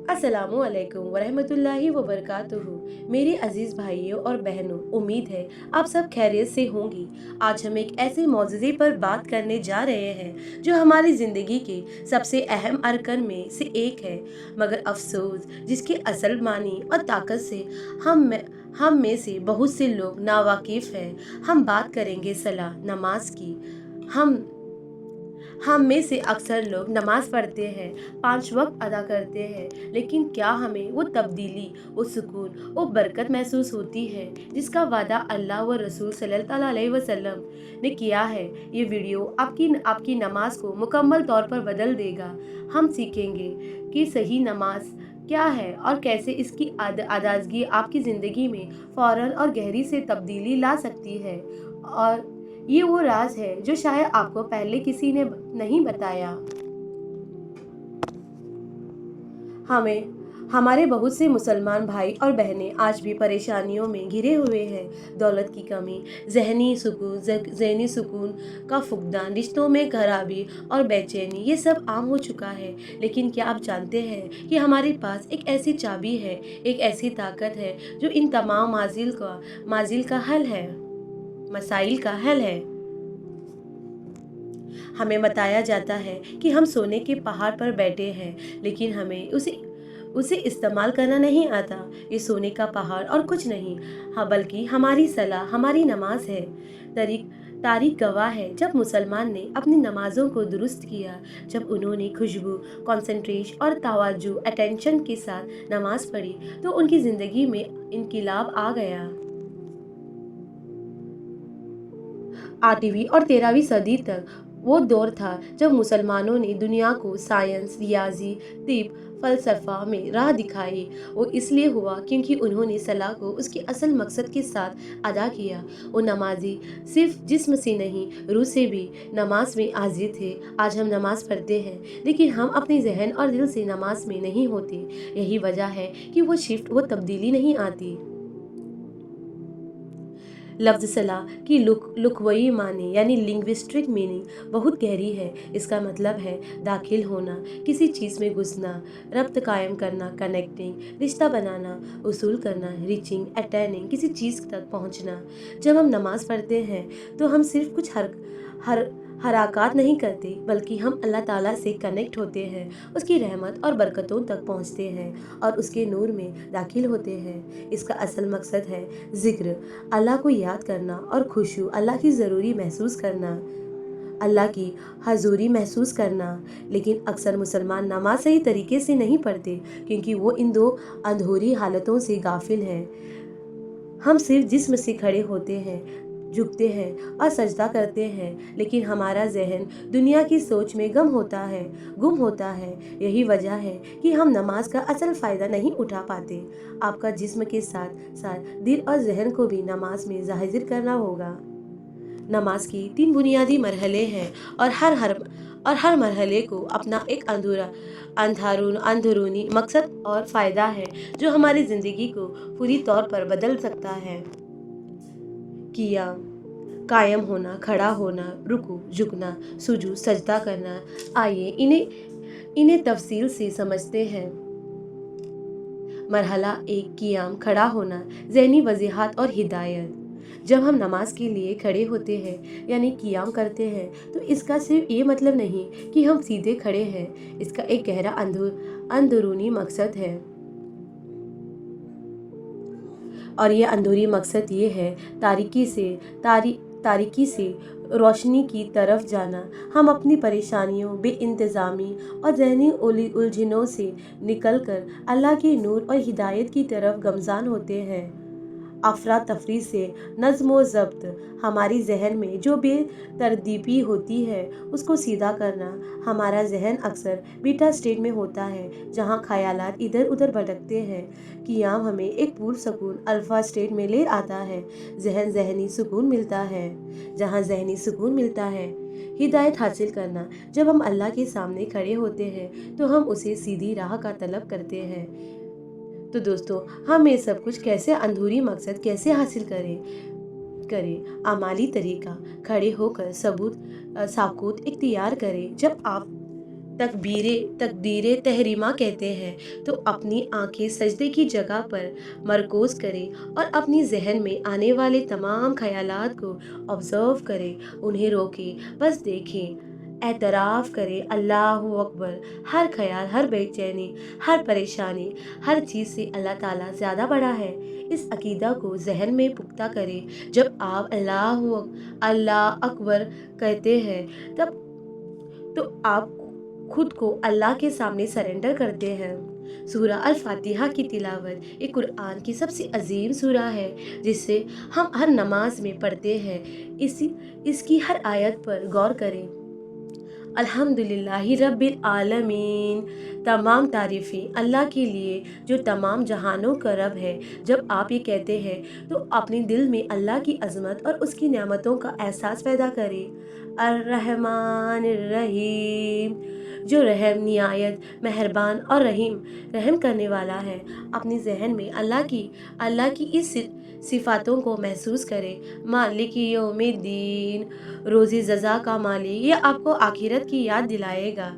अस्सलामु अलैकुम वरहमतुल्लाहि वबरकातुहू। मेरे अजीज़ भाइयों और बहनों, उम्मीद है आप सब खैरियत से होंगी। आज हम एक ऐसे मौजूदे पर बात करने जा रहे हैं जो हमारी ज़िंदगी के सबसे अहम अरकान में से एक है, मगर अफसोस जिसकी असल मानी और ताकत से हम में से बहुत से लोग नावाकिफ़ हैं। हम बात करेंगे सलाह नमाज की। हम में से अक्सर लोग नमाज पढ़ते हैं, 5 वक्त अदा करते हैं, लेकिन क्या हमें वो तब्दीली, वो सुकून, वो बरकत महसूस होती है जिसका वादा अल्लाह व रसूल सल्लल्लाहु अलैहि वसल्लम ने किया है? ये वीडियो आपकी नमाज को मुकम्मल तौर पर बदल देगा। हम सीखेंगे कि सही नमाज क्या है और कैसे इसकी अदायगी आपकी ज़िंदगी में फ़ौरन और गहरी से तब्दीली ला सकती है। और ये वो राज है जो शायद आपको पहले किसी ने नहीं बताया। हमें हमारे बहुत से मुसलमान भाई और बहनें आज भी परेशानियों में घिरे हुए हैं। दौलत की कमी, ज़हनी सुकून का फुकदान, रिश्तों में खराबी और बेचैनी, ये सब आम हो चुका है। लेकिन क्या आप जानते हैं कि हमारे पास एक ऐसी चाबी है, एक ऐसी ताकत है जो इन तमाम मसाइल का हल है। हमें बताया जाता है कि हम सोने के पहाड़ पर बैठे हैं, लेकिन हमें उसे इस्तेमाल करना नहीं आता। ये सोने का पहाड़ और कुछ नहीं, हाँ, बल्कि हमारी सलाह, हमारी नमाज है। तारीख गवाह है, जब मुसलमान ने अपनी नमाजों को दुरुस्त किया, जब उन्होंने खुशबू, कॉन्सेंट्रेशन और तवज्जो, अटेंशन के साथ नमाज पढ़ी, तो उनकी ज़िंदगी में इनकलाब आ गया। 8वीं और 13वीं सदी तक वो दौर था जब मुसलमानों ने दुनिया को साइंस, रियाजी, तिब, फ़लसफ़ा में राह दिखाई। वो इसलिए हुआ क्योंकि उन्होंने सलाह को उसके असल मकसद के साथ अदा किया। वो नमाजी सिर्फ जिस्म से नहीं, रूह से भी नमाज में हाजिर थे। आज हम नमाज पढ़ते हैं, लेकिन हम अपने जहन और दिल से नमाज में नहीं होते। यही वजह है कि वो तब्दीली नहीं आती। लफ्ज़ सलाह की लुग़वी मानी यानी लिंग्विस्टिक मीनिंग बहुत गहरी है। इसका मतलब है दाखिल होना, किसी चीज़ में घुसना, रब्त कायम करना, कनेक्टिंग, रिश्ता बनाना, उसूल करना, रीचिंग, अटेनिंग, किसी चीज़ तक पहुंचना। जब हम नमाज पढ़ते हैं तो हम सिर्फ कुछ हरकत नहीं करते, बल्कि हम अल्लाह ताला से कनेक्ट होते हैं, उसकी रहमत और बरकतों तक पहुंचते हैं और उसके नूर में दाखिल होते हैं। इसका असल मकसद है ज़िक्र, अल्लाह को याद करना और खुशू, अल्लाह की ज़रूरी महसूस करना, अल्लाह की हजूरी महसूस करना। लेकिन अक्सर मुसलमान नमाज सही तरीके से नहीं पढ़ते क्योंकि वो इन दो अधूरी हालतों से गाफिल हैं। हम सिर्फ जिस्म से खड़े होते हैं, झुकते हैं और सजदा करते हैं, लेकिन हमारा जहन दुनिया की सोच में गुम होता है। यही वजह है कि हम नमाज का असल फ़ायदा नहीं उठा पाते। आपका जिस्म के साथ साथ दिल और जहन को भी नमाज में हाजिर करना होगा। नमाज की 3 बुनियादी मरहले हैं और हर मरहले को अपना एक अंदरूनी मकसद और फ़ायदा है जो हमारी ज़िंदगी को पूरी तौर पर बदल सकता है। कियाम, कायम होना, खड़ा होना, रुकू, झुकना, सुजूद, सजदा करना। आइए इन्हें तफसील से समझते हैं। मरहला 1, कियाम, खड़ा होना, ज़हनी वज़ीहत और हिदायत। जब हम नमाज के लिए खड़े होते हैं यानी कियाम करते हैं, तो इसका सिर्फ ये मतलब नहीं कि हम सीधे खड़े हैं। इसका एक गहरा अंदरूनी मकसद है, और ये अंदरूनी मकसद ये है तारीकी से रोशनी की तरफ जाना। हम अपनी परेशानियों, बेइंतज़ामी और ज़हनी उलझनों से निकलकर अल्लाह के नूर और हिदायत की तरफ गमज़ान होते हैं। अफरा तफरी से नज़्म व ज़ब्त, हमारी जहन में जो बेतरतीबी होती है उसको सीधा करना। हमारा जहन अक्सर बीटा स्टेट में होता है जहाँ ख़यालात इधर उधर भटकते हैं। क़ियाम हमें एक पुरसकून अल्फ़ा स्टेट में ले आता है। ज़हनी सुकून मिलता है। जहाँ ज़हनी सुकून मिलता है, हिदायत हासिल करना। जब हम अल्लाह के सामने खड़े होते हैं तो हम उसे सीधी राह का तलब करते हैं। तो दोस्तों, हम ये सब कुछ कैसे अंधूरी मकसद कैसे हासिल करें? अमाली तरीका, खड़े होकर साकूत इख्तियार करें। تقدیر تحریمہ کہتے ہیں، تو اپنی آنکھیں سجدے کی جگہ پر مرکوز کریں اور اپنی ذہن میں آنے والے تمام خیالات کو آبزرو کریں، انہیں روکیں، بس دیکھیں، اعتراف کریں، اللہ اکبر، ہر خیال، ہر بے چینی، ہر پریشانی، ہر چیز سے اللہ تعالیٰ زیادہ بڑا ہے۔ اس عقیدہ کو ذہن میں پختہ کریں۔ جب آپ اللہ اکبر کہتے ہیں تو آپ خود کو اللہ کے سامنے سرنڈر کرتے ہیں۔ سورہ الفاتحہ کی تلاوت ایک قرآن کی سب سے عظیم سورہ ہے جسے ہم ہر نماز میں پڑھتے ہیں۔ اس کی ہر آیت پر غور کریں۔ الحمدللہ رب العالمین، تمام تعریفیں اللہ کے لیے جو تمام جہانوں کا رب ہے۔ جب آپ یہ کہتے ہیں تو اپنے دل میں اللہ کی عظمت اور اس کی نعمتوں کا احساس پیدا کریں۔ الرحمن الرحیم، جو رحم، نہایت مہربان اور رحم کرنے والا ہے۔ اپنے ذہن میں اللہ کی اس صفاتوں کو محسوس کریں۔ مالک یوم الدین، روز جزا کا مالک، یہ آپ کو آخرت کی یاد دلائے گا۔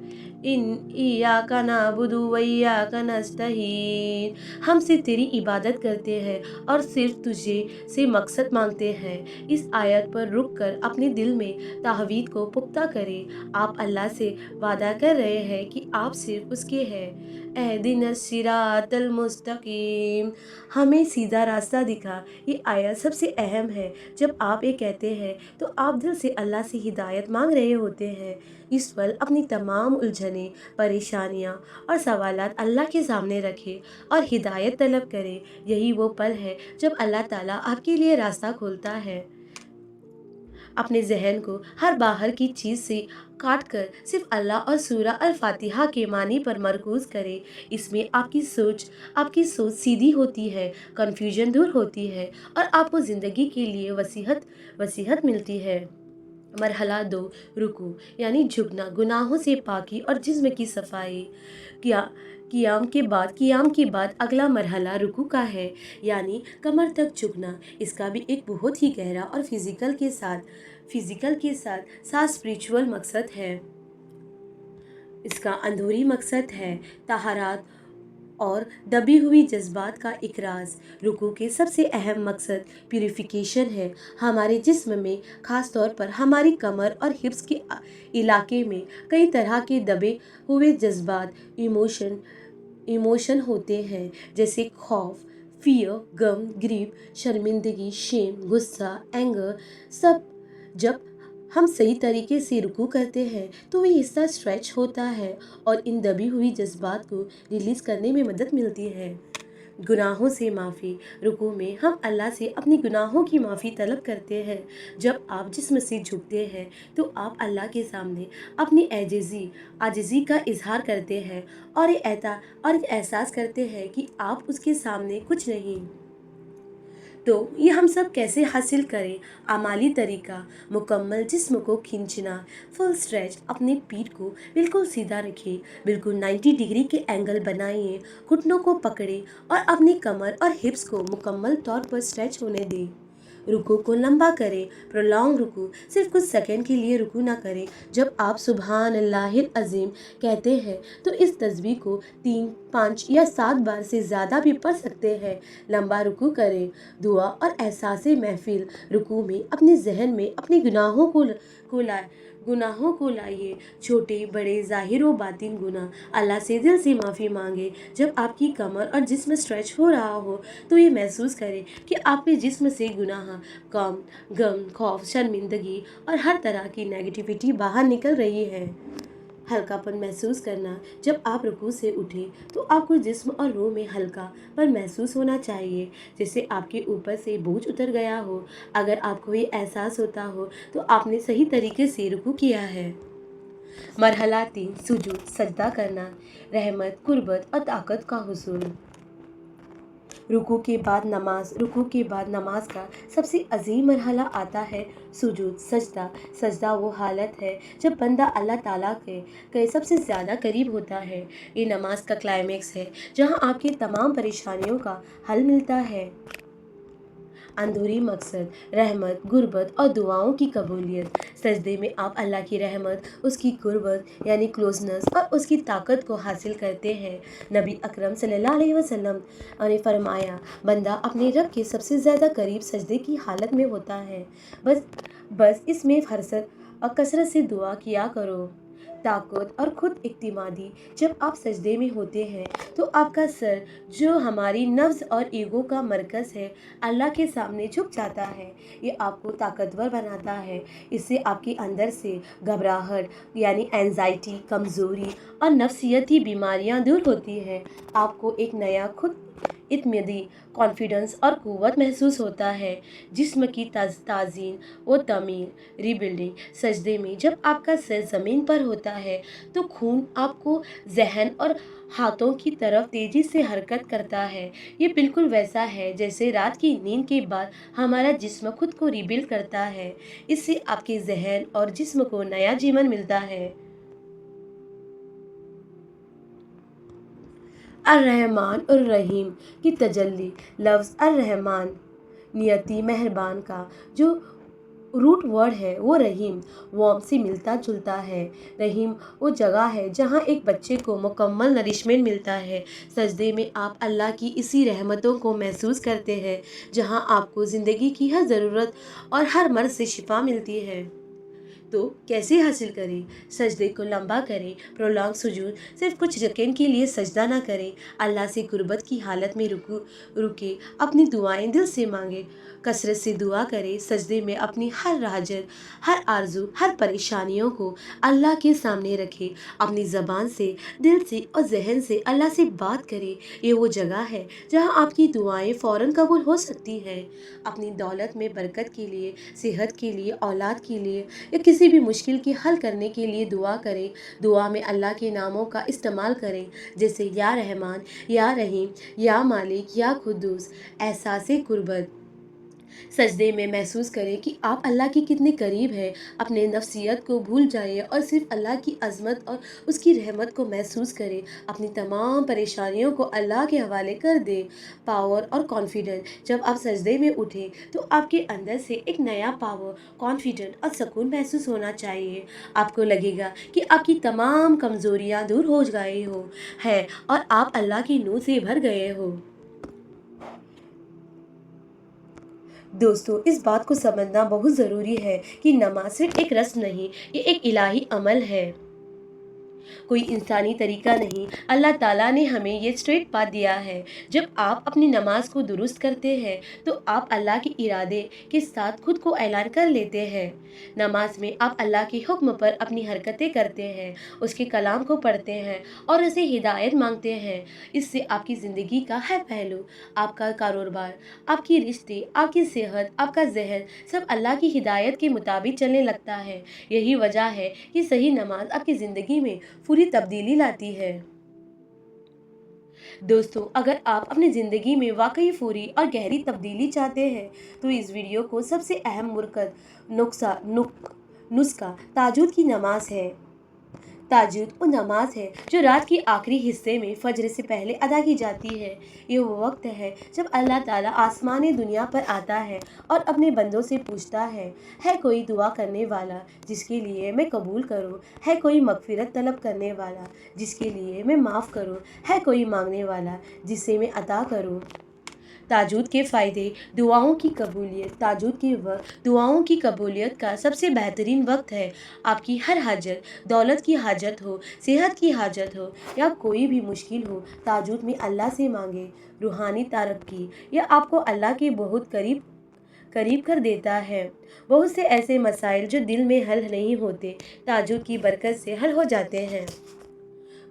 ایاک نعبد و ایاک نستعین، ہم صرف تیری عبادت کرتے ہیں اور صرف تجھے سے مقصد مانگتے ہیں۔ اس آیت پر رک کر اپنے دل میں توحید کو پختہ کریں۔ آپ اللہ سے وعدہ کر رہے ہیں کہ آپ صرف اس کے ہیں۔ اہدنا الصراط المستقیم، ہمیں سیدھا راستہ دکھا۔ یہ آیت سب سے اہم ہے۔ جب آپ یہ کہتے ہیں تو آپ دل سے اللہ سے ہدایت مانگ رہے ہوتے ہیں۔ اس پل اپنی تمام الجھنیں، پریشانیاں اور سوالات اللہ کے سامنے رکھیں اور ہدایت طلب کریں۔ یہی وہ پل ہے جب اللہ تعالیٰ آپ کے لیے راستہ کھولتا ہے۔ اپنے ذہن کو ہر باہر کی چیز سے کاٹ کر صرف اللہ اور سورہ الفاتحہ کے معنی پر مرکوز کریں۔ اس میں آپ کی سوچ سیدھی ہوتی ہے، کنفیوژن دور ہوتی ہے اور آپ کو زندگی کے لیے وسیعت ملتی ہے۔ مرحلہ 2، رکوع یعنی جھکنا، گناہوں سے پاکی اور جسم کی صفائی۔ قیام کے بعد اگلا مرحلہ رکوع کا ہے، یعنی کمر تک جھکنا۔ اس کا بھی ایک بہت ہی گہرا اور فزیکل کے ساتھ اسپریچول مقصد ہے۔ اس کا اندرونی مقصد ہے طہارت اور دبی ہوئی جذبات کا اخراج۔ رکوع کے سب سے اہم مقصد پیوریفیکیشن ہے۔ ہمارے جسم میں، خاص طور پر ہماری کمر اور ہپس کے علاقے میں کئی طرح کے دبے ہوئے جذبات، ایموشن ہوتے ہیں، جیسے خوف، فیئر، غم، گریف، شرمندگی، شیم، غصہ، اینگر۔ جب ہم صحیح طریقے سے رکوع کرتے ہیں تو یہ حصہ اسٹریچ ہوتا ہے اور ان دبی ہوئی جذبات کو ریلیز کرنے میں مدد ملتی ہے۔ گناہوں سے معافی۔ رکوع میں ہم اللہ سے اپنی گناہوں کی معافی طلب کرتے ہیں۔ جب آپ جسم سے جھکتے ہیں تو آپ اللہ کے سامنے اپنی عاجزی کا اظہار کرتے ہیں اور ایک احساس کرتے ہیں کہ آپ اس کے سامنے کچھ نہیں۔ تو یہ ہم سب کیسے حاصل کریں؟ عملی طریقہ: مکمل جسم کو کھینچنا، فل اسٹریچ۔ اپنے پیٹھ کو بالکل سیدھا رکھیں، بالکل 90 ڈگری کے اینگل بنائیں، گھٹنوں کو پکڑیں اور اپنی کمر اور ہپس کو مکمل طور پر اسٹریچ ہونے دیں۔ رکوع کو لمبا کریں، پرولونگ رکوع۔ صرف کچھ سیکنڈ کے لیے رکوع نہ کریں۔ جب آپ سبحان اللہ العظیم کہتے ہیں تو اس تسبیح کو 3، 5 یا 7 بار سے زیادہ بھی پڑھ سکتے ہیں۔ لمبا رکوع کریں۔ دعا اور احساس محفل۔ رکوع میں اپنے ذہن میں اپنے گناہوں کو لائیے، چھوٹے بڑے، ظاہر و باطن گناہ۔ اللہ سے دل سے معافی مانگیں۔ جب آپ کی کمر اور جسم اسٹریچ ہو رہا ہو تو یہ محسوس کریں کہ آپ کے جسم سے گناہ، غم، خوف، شرمندگی اور ہر طرح کی نیگیٹیوٹی باہر نکل رہی ہے۔ ہلکا پن محسوس کرنا۔ جب آپ رکوع سے اٹھیں تو آپ کو جسم اور روح میں ہلکا پن محسوس ہونا چاہیے، جیسے آپ کے اوپر سے بوجھ اتر گیا ہو۔ اگر آپ کو یہ احساس ہوتا ہو تو آپ نے صحیح طریقے سے رکوع کیا ہے۔ مرحلہ 3، سجود، سجدہ کرنا، رحمت، قربت اور طاقت کا حصول۔ رکوع کے بعد نماز کا سب سے عظیم مرحلہ آتا ہے سجود، سجدہ۔ سجدہ وہ حالت ہے جب بندہ اللہ تعالیٰ کے سب سے زیادہ قریب ہوتا ہے۔ یہ نماز کا کلائمیکس ہے جہاں آپ کی تمام پریشانیوں کا حل ملتا ہے۔ अंदरूनी मकसद, रहमत, गुर्बत और दुआओं की कबूलियत। सजदे में आप अल्लाह की रहमत, उसकी गुर्बत यानी क्लोजनेस और उसकी ताकत को हासिल करते हैं। नबी अकरम सल्लल्लाहु अलैहि वसल्लम ने फरमाया, बंदा अपने रब के सबसे ज़्यादा करीब सजदे की हालत में होता है। बस इसमें फरसत और कसरत से दुआ किया करो। ताकत और खुद इत्मीनानी। जब आप सजदे में होते हैं तो आपका सर, जो हमारी नफ्स और ईगो का मरकज़ है, अल्लाह के सामने झुक जाता है। ये आपको ताकतवर बनाता है। इससे आपके अंदर से घबराहट यानी एंजाइटी, कमज़ोरी और नफ्सियती बीमारियां दूर होती हैं। आपको एक नया खुद इत्मीनानी, कॉन्फिडेंस और क़ुव्वत महसूस होता है। जिस्म की ताज़ीन व तमीर, रीबिल्डिंग। सजदे में जब आपका सर ज़मीन पर होता है तो खून आपको जहन और हाथों की तरफ तेज़ी से हरकत करता है। ये बिल्कुल वैसा है जैसे रात की नींद के बाद हमारा जिस्म खुद को रीबिल्ड करता है। इससे आपके जहन और जिस्म को नया जीवन मिलता है। अर्रहमान और रहीम की तजल्ली। लफ्ज़ अर्रहमान नियति, मेहरबान का जो रूट वर्ड है वो रहीम वार्म से मिलता जुलता है। रहीम वो जगह है जहाँ एक बच्चे को मुकम्मल नरिशमेंट मिलता है। सजदे में आप अल्लाह की इसी रहमतों को महसूस करते हैं, जहाँ आपको ज़िंदगी की हर ज़रूरत और हर मर्ज़ से शिफा मिलती है। तो कैसे हासिल करें? सजदे को लंबा करें, प्रोलॉन्ग सुजूद। सिर्फ कुछ सेकंड के लिए सजदा ना करें। अल्लाह से गुर्बत की हालत में रुके, अपनी दुआएं दिल से मांगे, कसरत से दुआ करें। सजदे में अपनी हर हाजत, हर आरजू, हर परेशानियों को अल्लाह के सामने रखें। अपनी ज़बान से, दिल से और जहन से अल्लाह से बात करें। ये वो जगह है जहाँ आपकी दुआएं फ़ौरन कबूल हो सकती हैं। अपनी दौलत में बरकत के लिए, सेहत के लिए, औलाद के लिए या किसी भी मुश्किल की हल करने के लिए दुआ करें। दुआ में अल्लाह के नामों का इस्तेमाल करें, जैसे या रहमान, या रहीम, या मालिक, या खुद्दूस। एहसास कुर्बत। सजदे में महसूस करें कि आप अल्लाह के कितने करीब हैं। अपने नफ्सियत को भूल जाइए और सिर्फ अल्लाह की अज़मत और उसकी रहमत को महसूस करें। अपनी तमाम परेशानियों को अल्लाह के हवाले कर दें। पावर और कॉन्फिडेंस। जब आप सजदे में उठें तो आपके अंदर से एक नया पावर, कॉन्फिडेंस और सुकून महसूस होना चाहिए। आपको लगेगा कि आपकी तमाम कमज़ोरियाँ दूर हो गई हो है और आप अल्लाह की नूर से भर गए हो। दोस्तों, इस बात को समझना बहुत ज़रूरी है कि नमाज सिर्फ एक रस्म नहीं, ये एक इलाही अमल है, कोई इंसानी तरीका नहीं। अल्लाह ताला ने हमें ये स्ट्रेट पाथ दिया है। जब आप अपनी नमाज को दुरुस्त करते हैं तो आप अल्लाह के इरादे के साथ खुद को ऐलान कर लेते हैं। नमाज में आप अल्लाह के हुक्म पर अपनी हरकतें करते हैं, उसके कलाम को पढ़ते हैं और उसे हिदायत मांगते हैं। इससे आपकी ज़िंदगी का हर पहलू, आपका कारोबार, आपकी रिश्ते, आपकी सेहत, आपका जहन सब अल्लाह की हिदायत के मुताबिक चलने लगता है। यही वजह है कि सही नमाज आपकी ज़िंदगी में पूरी तब्दीली लाती है। दोस्तों, अगर आप अपनी ज़िंदगी में वाकई पूरी और गहरी तब्दीली चाहते हैं तो इस वीडियो को सबसे अहम मुरकद नुस्खा ताजुद की नमाज है। ताजुद वो नमाज है जो रात की आखिरी हिस्से में फजर से पहले अदा की जाती है। ये वो वक्त है जब अल्लाह ताला आसमानी दुनिया पर आता है और अपने बंदों से पूछता है कोई दुआ करने वाला जिसके लिए मैं कबूल करूं? है कोई मगफिरत तलब करने वाला जिसके लिए मैं माफ़ करूं? है कोई मांगने वाला जिसे मैं अता करूं? ताजुद के फ़ायदे। दुआओं की कबूलियत। ताजुद के वक्त दुआओं की कबूलियत का सबसे बेहतरीन वक्त है। आपकी हर हाजत, दौलत की हाजत हो, सेहत की हाजत हो या कोई भी मुश्किल हो, ताजुद में अल्लाह से मांगे। रूहानी तरक्की। यह आपको अल्लाह के बहुत करीब कर देता है। बहुत से ऐसे मसाइल जो दिल में हल नहीं होते, ताजुद की बरकत से हल हो जाते हैं।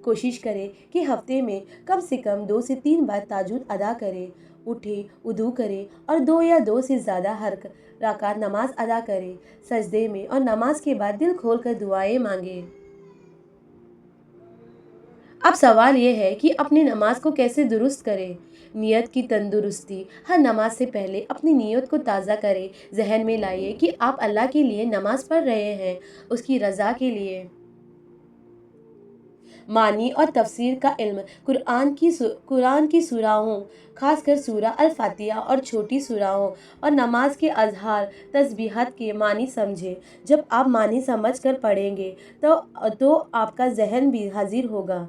कोशिश करें कि हफ्ते में कम से कम 2 से 3 बार ताजुद अदा करें। उठें, वुदू करें और 2 या 2 से ज़्यादा हर रकात नमाज अदा करें। सजदे में और नमाज के बाद दिल खोलकर दुआएं मांगें। अब सवाल ये है कि अपनी नमाज को कैसे दुरुस्त करें। नियत की तंदुरुस्ती। हर नमाज से पहले अपनी नियत को ताज़ा करें। जहन में लाइए कि आप अल्लाह के लिए नमाज पढ़ रहे हैं, उसकी रज़ा के लिए। मानी और तफसीर का इल्म, कुरान की सूराहों, खासकर सूरा अल-फातिहा और छोटी सूराहों और नमाज के अज़हार तस्बीहात के मानी समझें। जब आप मानी समझ कर पढ़ेंगे तो आपका जहन भी हाजिर होगा।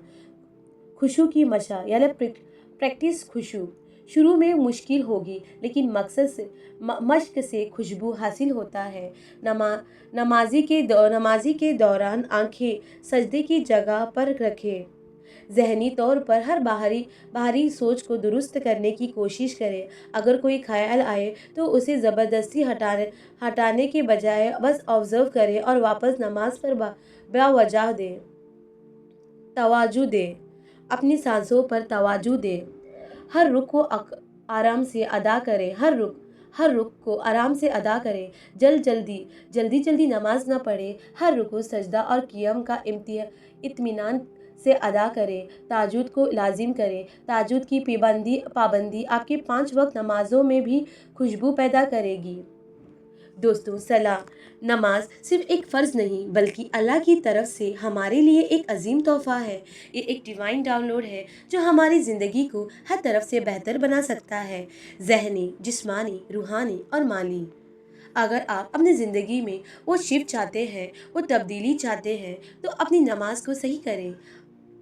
खुशू की मशा यानी प्रैक्टिस खुशू शुरू में मुश्किल होगी, लेकिन मश्क से खुशबू हासिल होता है। नमाजी के दौरान आंखें सजदे की जगह पर रखें। ज़हनी तौर पर हर बाहरी सोच को दुरुस्त करने की कोशिश करें। अगर कोई ख्याल आए तो उसे ज़बरदस्ती हटाने के बजाय बस ऑब्ज़र्व करें और वापस नमाज पर तवाजु दें। अपनी सांसों पर तवाजु दें। हर रुख को आराम से अदा करें। हर रुख को आराम से अदा करें। जल्दी नमाज न पढ़ें। हर रुकू, सजदा और क़ियाम का इत्मीनान से अदा करें। ताजुद को लाजिम करें। ताजुद की पाबंदी आपके 5 वक्त नमाजों में भी खुशबू पैदा करेगी। दोस्तों, सलाह नमाज सिर्फ एक फ़र्ज़ नहीं बल्कि अल्लाह की तरफ से हमारे लिए एक अजीम तोहफ़ा है। ये एक डिवाइन डाउनलोड है जो हमारी ज़िंदगी को हर तरफ से बेहतर बना सकता है, ज़हनी, जिस्मानी, रूहानी और माली। अगर आप अपनी ज़िंदगी में वो शिफ्ट चाहते हैं, वो तब्दीली चाहते हैं, तो अपनी नमाज को सही करें।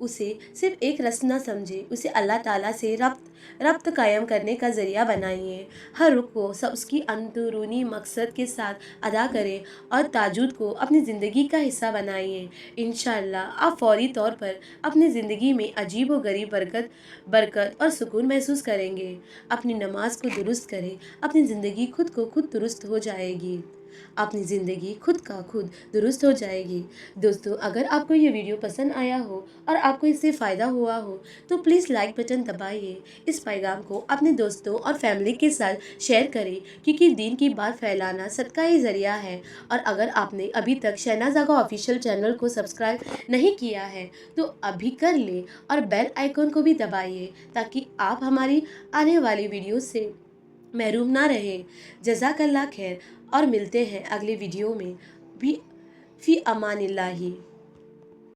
उसे सिर्फ एक रस्म न समझे, उसे अल्लाह ताला से रब्त कायम करने का ज़रिया बनाइए। हर रुख को सब उसकी अंदरूनी मकसद के साथ अदा करें और ताजुद को अपनी ज़िंदगी का हिस्सा बनाइए। इंशाअल्लाह आप फौरी तौर पर अपनी ज़िंदगी में अजीब व गरीब बरकत और सुकून महसूस करेंगे। अपनी नमाज को दुरुस्त करें, अपनी ज़िंदगी खुद दुरुस्त हो जाएगी। अपनी ज़िंदगी खुद दुरुस्त हो जाएगी। दोस्तों, अगर आपको ये वीडियो पसंद आया हो और आपको इससे फ़ायदा हुआ हो तो प्लीज़ लाइक बटन दबाइए। इस पैगाम को अपने दोस्तों और फैमिली के साथ शेयर करें, क्योंकि दीन की बात फैलाना सदका ही ज़रिया है। और अगर आपने अभी तक शहनाज़ आगा ऑफिशियल चैनल को सब्सक्राइब नहीं किया है तो अभी कर ले और बेल आइकन को भी दबाइए, ताकि आप हमारी आने वाली वीडियो से महरूम ना रहे। जज़ाकल्लाह खैर और मिलते हैं अगले वीडियो में भी। फ़ी अमानिल्लाहि।